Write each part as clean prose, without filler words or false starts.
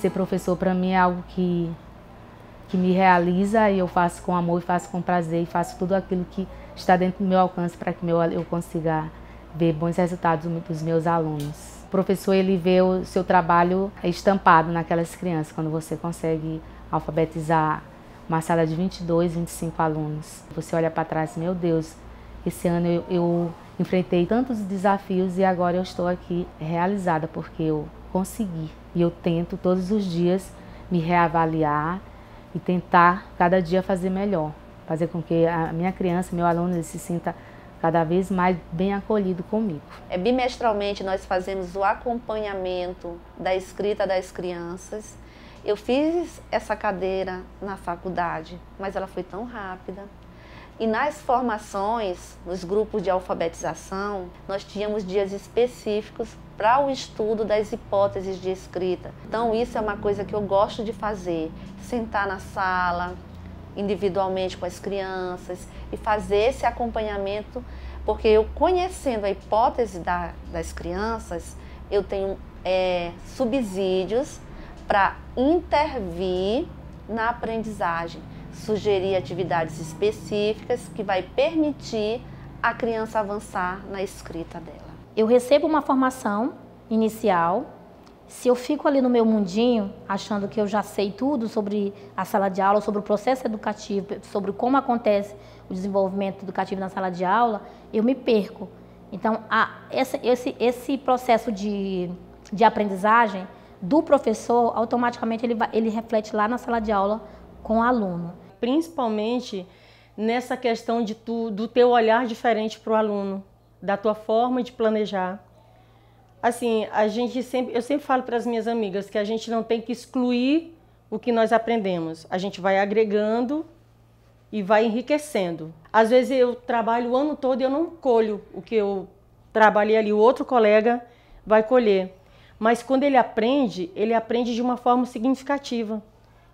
Ser professor para mim é algo que me realiza, e eu faço com amor, e faço com prazer, e faço tudo aquilo que está dentro do meu alcance para que eu consiga ver bons resultados dos meus alunos. O professor, ele vê o seu trabalho estampado naquelas crianças, quando você consegue alfabetizar uma sala de 22, 25 alunos. Você olha para trás, meu Deus, esse ano eu enfrentei tantos desafios e agora eu estou aqui realizada porque eu consegui. E eu tento todos os dias me reavaliar e tentar cada dia fazer melhor. Fazer com que a minha criança, meu aluno, ele se sinta cada vez mais bem acolhido comigo. Bimestralmente nós fazemos o acompanhamento da escrita das crianças. Eu fiz essa cadeira na faculdade, mas ela foi tão rápida. E nas formações, nos grupos de alfabetização, nós tínhamos dias específicos para o estudo das hipóteses de escrita. Então isso é uma coisa que eu gosto de fazer, sentar na sala, individualmente com as crianças e fazer esse acompanhamento, porque eu conhecendo a hipótese das crianças, eu tenho subsídios para intervir na aprendizagem, sugerir atividades específicas que vai permitir a criança avançar na escrita dela. Eu recebo uma formação inicial. Se eu fico ali no meu mundinho, achando que eu já sei tudo sobre a sala de aula, sobre o processo educativo, sobre como acontece o desenvolvimento educativo na sala de aula, eu me perco. Então, esse processo de aprendizagem do professor, automaticamente ele reflete lá na sala de aula com o aluno. Principalmente nessa questão do teu olhar diferente para o aluno, da tua forma de planejar. Assim, eu sempre falo para as minhas amigas que a gente não tem que excluir o que nós aprendemos. A gente vai agregando e vai enriquecendo. Às vezes eu trabalho o ano todo e eu não colho o que eu trabalhei ali, o outro colega vai colher. Mas quando ele aprende de uma forma significativa.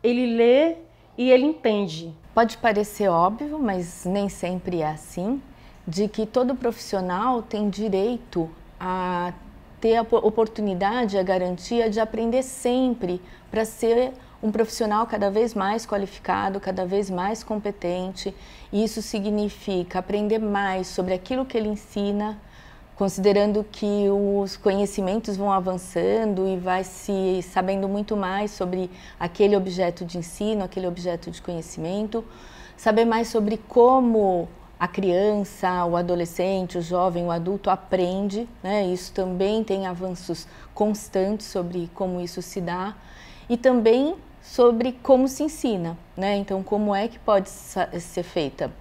Ele lê e ele entende. Pode parecer óbvio, mas nem sempre é assim, de que todo profissional tem direito a ter a oportunidade, a garantia de aprender sempre para ser um profissional cada vez mais qualificado, cada vez mais competente. E isso significa aprender mais sobre aquilo que ele ensina, considerando que os conhecimentos vão avançando e vai se sabendo muito mais sobre aquele objeto de ensino, aquele objeto de conhecimento, saber mais sobre como a criança, o adolescente, o jovem, o adulto aprende, né? Isso também tem avanços constantes sobre como isso se dá e também sobre como se ensina, né? Então, como é que pode ser feita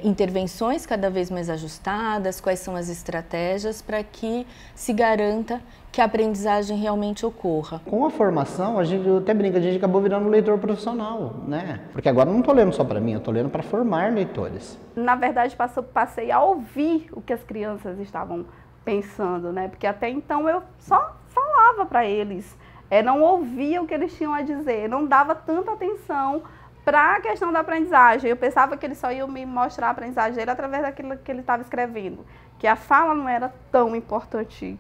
intervenções cada vez mais ajustadas, quais são as estratégias para que se garanta que a aprendizagem realmente ocorra. Com a formação, eu até brinca, a gente acabou virando leitor profissional, né? Porque agora eu não estou lendo só para mim, eu estou lendo para formar leitores. Na verdade, passei a ouvir o que as crianças estavam pensando, né? Porque até então eu só falava para eles, não ouvia o que eles tinham a dizer, não dava tanta atenção para a questão da aprendizagem. Eu pensava que eles só iam me mostrar a aprendizagem dele através daquilo que ele estava escrevendo, que a fala não era tão importante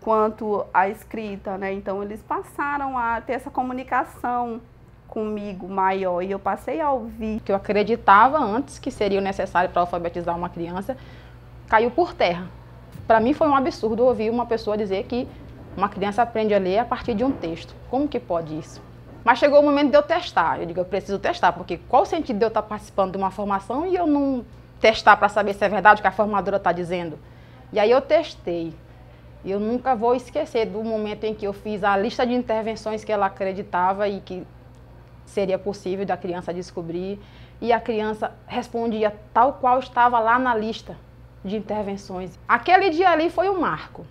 quanto a escrita, né? Então eles passaram a ter essa comunicação comigo maior e eu passei a ouvir. O que eu acreditava antes que seria necessário para alfabetizar uma criança caiu por terra. Para mim foi um absurdo ouvir uma pessoa dizer que uma criança aprende a ler a partir de um texto. Como que pode isso? Mas chegou o momento de eu testar. Eu digo, eu preciso testar, porque qual o sentido de eu estar participando de uma formação e eu não testar para saber se é verdade o que a formadora está dizendo? E aí eu testei. E eu nunca vou esquecer do momento em que eu fiz a lista de intervenções que ela acreditava e que seria possível da criança descobrir. E a criança respondia tal qual estava lá na lista de intervenções. Aquele dia ali foi um marco.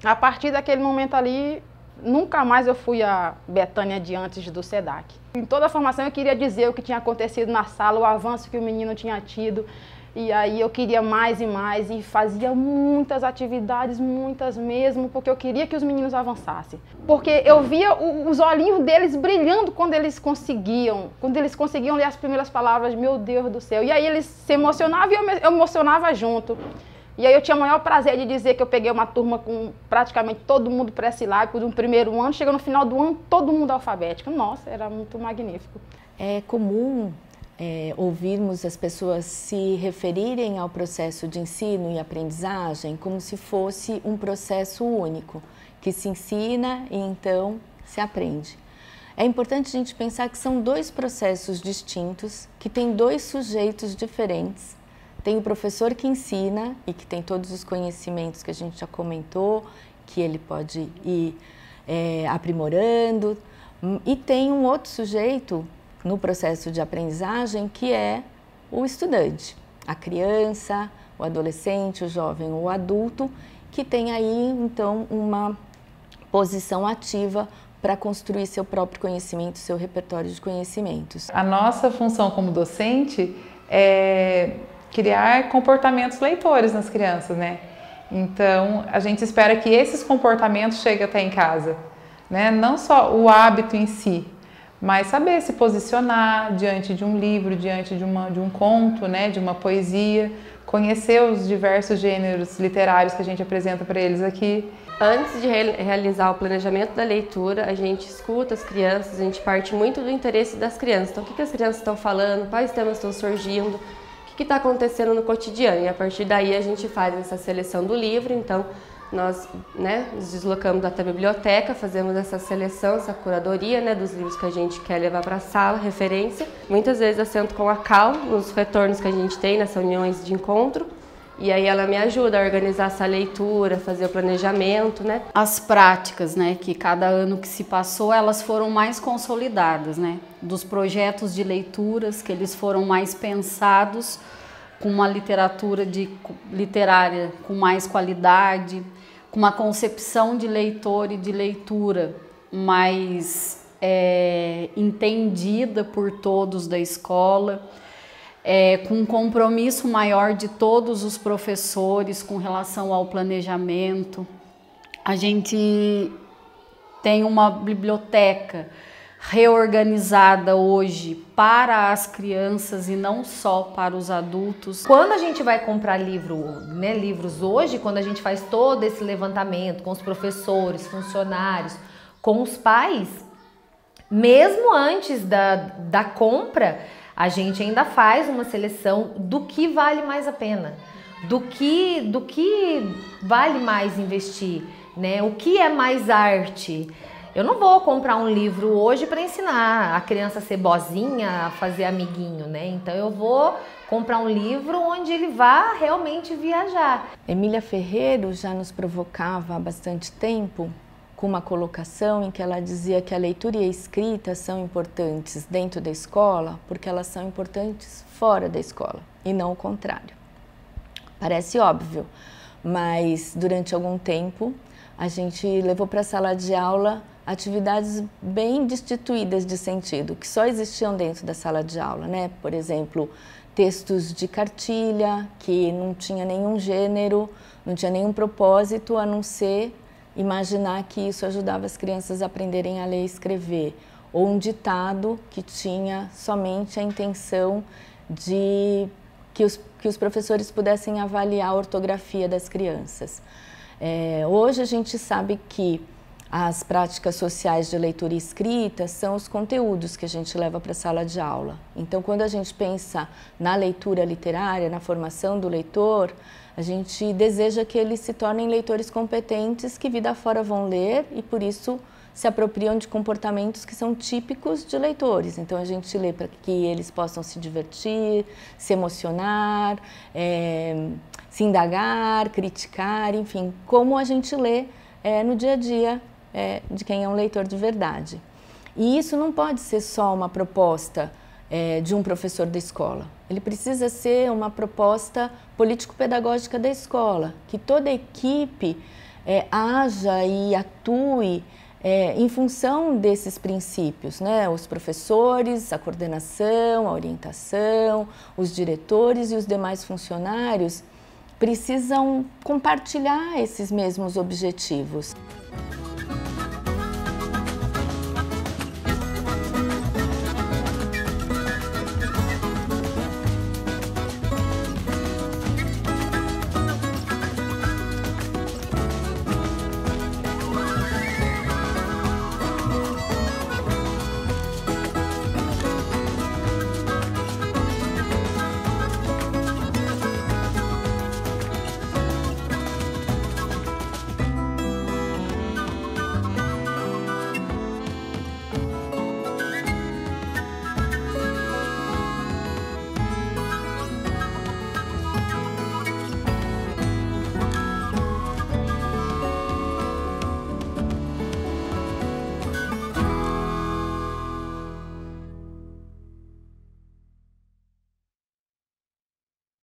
A partir daquele momento ali, nunca mais eu fui a Betânia de antes do SEDAC. Em toda a formação eu queria dizer o que tinha acontecido na sala, o avanço que o menino tinha tido. E aí eu queria mais e mais e fazia muitas atividades, muitas mesmo, porque eu queria que os meninos avançassem. Porque eu via os olhinhos deles brilhando quando eles conseguiam ler as primeiras palavras, meu Deus do céu. E aí eles se emocionavam e eu me emocionava junto. E aí eu tinha o maior prazer de dizer que eu peguei uma turma com praticamente todo mundo pré-silábico do primeiro ano, chega no final do ano, todo mundo alfabético. Nossa, era muito magnífico. É comum ouvirmos as pessoas se referirem ao processo de ensino e aprendizagem como se fosse um processo único, que se ensina e então se aprende. É importante a gente pensar que são dois processos distintos, que têm dois sujeitos diferentes. Tem o professor que ensina e que tem todos os conhecimentos que a gente já comentou, que ele pode ir aprimorando, e tem um outro sujeito no processo de aprendizagem que é o estudante, a criança, o adolescente, o jovem ou o adulto, que tem aí então uma posição ativa para construir seu próprio conhecimento, seu repertório de conhecimentos. A nossa função como docente é criar comportamentos leitores nas crianças, né? Então, a gente espera que esses comportamentos cheguem até em casa, né? Não só o hábito em si, mas saber se posicionar diante de um livro, diante de um conto, né? De uma poesia, conhecer os diversos gêneros literários que a gente apresenta para eles aqui. Antes de realizar o planejamento da leitura, a gente escuta as crianças, a gente parte muito do interesse das crianças. Então, o que as crianças estão falando, quais temas estão surgindo, o que está acontecendo no cotidiano. E a partir daí a gente faz essa seleção do livro. Então, nós nos deslocamos até a biblioteca, fazemos essa seleção, essa curadoria dos livros que a gente quer levar para a sala, referência. Muitas vezes eu sento com a Cal nos retornos que a gente tem, nas reuniões de encontro. E aí ela me ajuda a organizar essa leitura, fazer o planejamento, né? As práticas, que cada ano que se passou, elas foram mais consolidadas, Dos projetos de leituras, que eles foram mais pensados com uma literatura literária com mais qualidade, com uma concepção de leitor e de leitura mais entendida por todos da escola. Com um compromisso maior de todos os professores com relação ao planejamento. A gente tem uma biblioteca reorganizada hoje para as crianças e não só para os adultos. Quando a gente vai comprar livros hoje, quando a gente faz todo esse levantamento com os professores, funcionários, com os pais, mesmo antes da compra, a gente ainda faz uma seleção do que vale mais a pena, do que vale mais investir, o que é mais arte. Eu não vou comprar um livro hoje para ensinar a criança a ser boazinha, a fazer amiguinho, Então eu vou comprar um livro onde ele vá realmente viajar. Emília Ferreiro já nos provocava há bastante tempo com uma colocação em que ela dizia que a leitura e a escrita são importantes dentro da escola porque elas são importantes fora da escola e não o contrário. Parece óbvio, mas durante algum tempo a gente levou para a sala de aula atividades bem destituídas de sentido, que só existiam dentro da sala de aula, Por exemplo, textos de cartilha que não tinha nenhum gênero, não tinha nenhum propósito a não ser imaginar que isso ajudava as crianças a aprenderem a ler e escrever, ou um ditado que tinha somente a intenção de que os professores pudessem avaliar a ortografia das crianças. Hoje a gente sabe que as práticas sociais de leitura e escrita são os conteúdos que a gente leva para a sala de aula. Então, quando a gente pensa na leitura literária, na formação do leitor, a gente deseja que eles se tornem leitores competentes que vida fora vão ler e, por isso, se apropriam de comportamentos que são típicos de leitores. Então, a gente lê para que eles possam se divertir, se emocionar, se indagar, criticar, enfim, como a gente lê no dia a dia de quem é um leitor de verdade. E isso não pode ser só uma proposta de um professor da escola. Ele precisa ser uma proposta político-pedagógica da escola, que toda a equipe haja e atue em função desses princípios, Os professores, a coordenação, a orientação, os diretores e os demais funcionários precisam compartilhar esses mesmos objetivos.